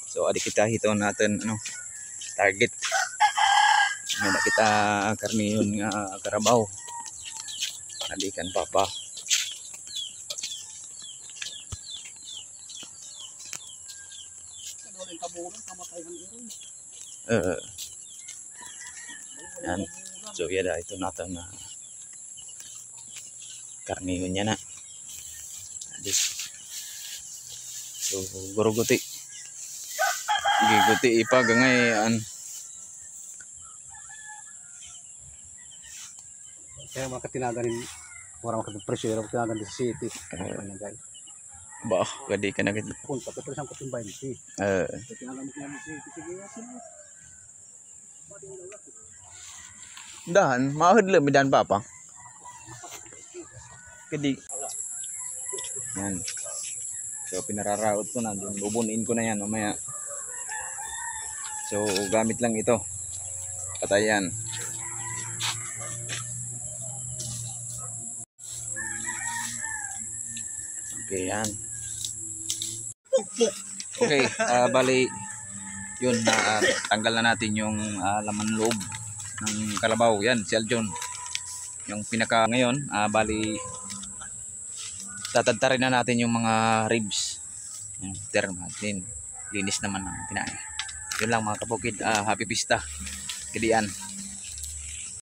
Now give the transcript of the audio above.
So adik kita hito natin ano target. May nakita karniyon nga karabaw. Adikan papa. Yan. So yada ito natin na karniyon niya na. Adis. So guruguti. Giguti ipa gangayan. Kaya makatinagan rin orang makapag-pressure makatinagan di sa city. Ba, gadi ka na gid. Punta pero sang kutimbayan si. Tinagan mo kaya si sige yasin mo. Dahan, mahudlo midan papa. Gadi. Yan. So pinararaot ko na, bubunin ko na yan mamaya. So gamit lang ito. Patayan. Okay, yan. Okay, bali yun, tanggal na natin yung laman loob ng kalabaw. Yan, si Aljon. Yung pinaka ngayon, bali tatadtarin na natin yung mga ribs. Yung term natin. Linis naman ang tinae. Yun lang mga kapukid, happy pista. Kadian.